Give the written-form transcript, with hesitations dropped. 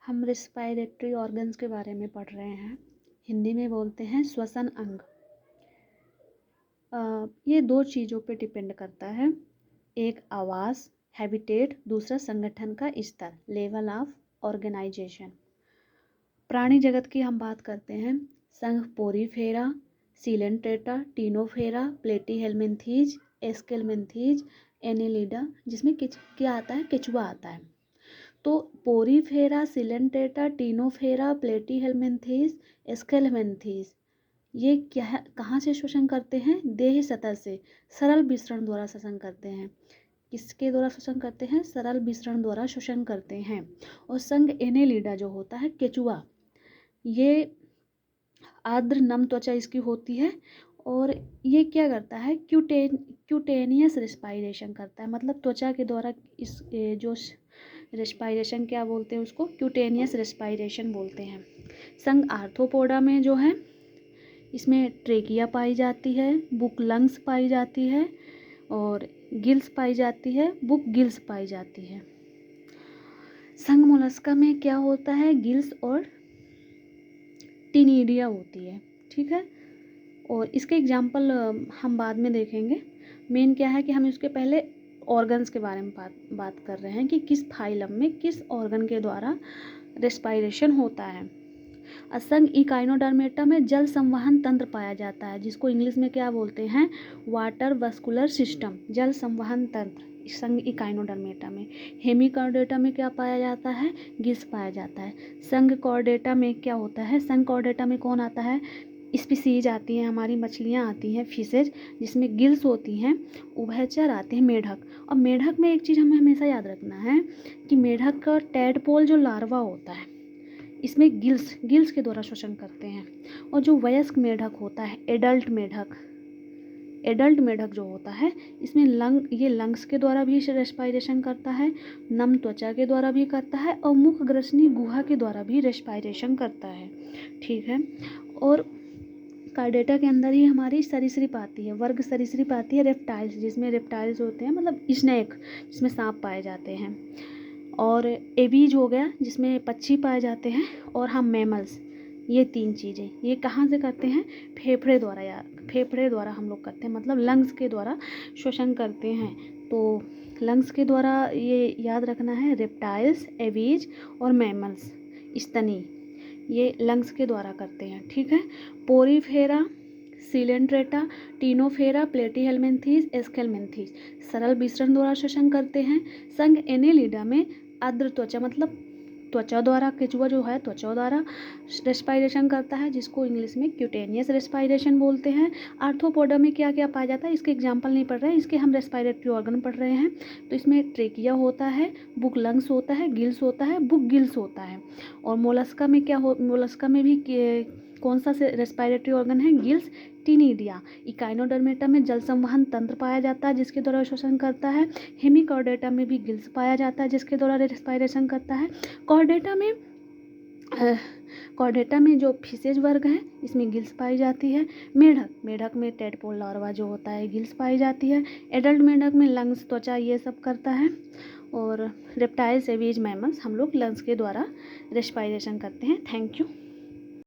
हम respiratory organs के बारे में पढ़ रहे हैं। हिंदी में बोलते हैं श्वसन अंग। ये दो चीज़ों पे डिपेंड करता है, एक आवास हैबिटेट, दूसरा संगठन का स्तर लेवल ऑफ ऑर्गेनाइजेशन। प्राणी जगत की हम बात करते हैं, संघ Porifera, Coelenterata, टीनोफेरा, Platyhelminthes, Aschelminthes, Annelida, जिसमें क्या आता है, केचुआ आता है। तो पोरीफेरा, सिलेंट्रेटा, टीनोफेरा, प्लेटीहेल्मिन्थीज, एस्केल्मिन्थीज ये क्या है, कहाँ से श्वसन करते हैं? देह सतह से सरल विसरण द्वारा श्वसन करते हैं। किसके द्वारा श्वसन करते हैं? सरल विसरण द्वारा श्वसन करते हैं। और संघ एनेलिडा जो होता है, केचुआ, ये आर्द्र नम त्वचा इसकी होती है और ये क्या करता है, क्यूटेनियस रेस्पायरेशन करता है। मतलब त्वचा के द्वारा इस जो रेस्पायरेशन क्या बोलते हैं, उसको क्यूटेनियस रेस्पायरेशन बोलते हैं। संघ आर्थ्रोपोडा में जो है, इसमें ट्रेकिया पाई जाती है, बुक लंग्स पाई जाती है और गिल्स पाई जाती है, बुक गिल्स पाई जाती है। संघ मोलस्का में क्या होता है, गिल्स और टिनिडिया होती है, ठीक है। और इसके एग्जाम्पल हम बाद में देखेंगे। मेन क्या है कि हम इसके पहले ऑर्गन्स के बारे में बात कर रहे हैं कि किस फाइलम में किस ऑर्गन के द्वारा रेस्पायरेशन होता है। असंघ इकाइनोडर्मेटा में जल संवहन तंत्र पाया जाता है, जिसको इंग्लिश में क्या बोलते हैं, वाटर वस्कुलर सिस्टम, जल संवहन तंत्र संघ इकाइनोडर्मेटा में। हेमिकॉर्डेटा में क्या पाया जाता है, गिल्स पाया जाता है। संघ कॉर्डेटा में क्या होता है, संघ कॉर्डेटा में कौन आता है, स्पीसीज आती हैं, हमारी मछलियाँ आती हैं, फिशेज, जिसमें गिल्स होती हैं। उभयचर आते हैं, मेढक। और मेढक में एक चीज़ हमें हमेशा याद रखना है कि मेढक का टैडपोल जो लार्वा होता है, इसमें गिल्स के द्वारा श्वसन करते हैं। और जो वयस्क मेढक होता है, एडल्ट मेढक जो होता है, इसमें लंग्स के द्वारा भी रेस्पायरेशन करता है, नम त्वचा के द्वारा भी करता है और मुख ग्रसनी गुहा के द्वारा भी रेस्पायरेशन करता है, ठीक है। और कार्डेटा के अंदर ही हमारी सरीसृप आती है, वर्ग सरीसृप आती है, रेप्टाइल्स, जिसमें रेप्टाइल्स होते हैं, मतलब स्नेक, जिसमें सांप पाए जाते हैं। और एवीज हो गया, जिसमें पक्षी पाए जाते हैं। और हम मैमल्स, ये तीन चीज़ें ये कहाँ से करते हैं, फेफड़े द्वारा। फेफड़े द्वारा हम लोग करते हैं, मतलब लंग्स के द्वारा श्वसन करते हैं। तो लंग्स के द्वारा ये याद रखना है, रेप्टाइल्स, एवीज और मैमल्स, स्तनी, ये लंग्स के द्वारा करते हैं, ठीक है। पोरीफेरा, सिलेंट्रेटा, टीनोफेरा, प्लेटीहेल्मिन्थीज, एस्केल्मिन्थीज सरल विसरण द्वारा श्वसन करते हैं। संघ एनेलिडा में आर्द्र त्वचा, मतलब त्वचा द्वारा, केचुआ जो है त्वचा द्वारा रेस्पायरेशन करता है, जिसको इंग्लिश में क्यूटेनियस रेस्पायरेशन बोलते हैं। आर्थ्रोपोडा में क्या क्या पाया जाता है, इसके एग्जाम्पल नहीं पढ़ रहे हैं, इसके हम रेस्पायरेटरी ऑर्गन पढ़ रहे हैं। तो इसमें ट्रेकिया होता है, बुक लंग्स होता है, गिल्स होता है, बुक गिल्स होता है। और मोलस्का में मोलस्का में भी कौन सा से रेस्पायरेटरी ऑर्गन है, गिल्स, टिनिडिया। इकाइनोडर्मेटा में जल संवहन तंत्र पाया जाता है, जिसके द्वारा श्वसन करता है। हेमिकॉर्डेटा में भी गिल्स पाया जाता है, जिसके द्वारा रेस्पायरेशन करता है। कॉर्डेटा में जो फिशेज वर्ग है, इसमें गिल्स पाई जाती है। मेढक में टैडपोल लार्वा जो होता है, गिल्स पाई जाती है। एडल्ट मेढक में लंग्स, त्वचा, ये सब करता है। और रेप्टाइल्स, एवीज, मैमल्स हम लोग लंग्स के द्वारा रेस्पायरेशन करते हैं। Thank you.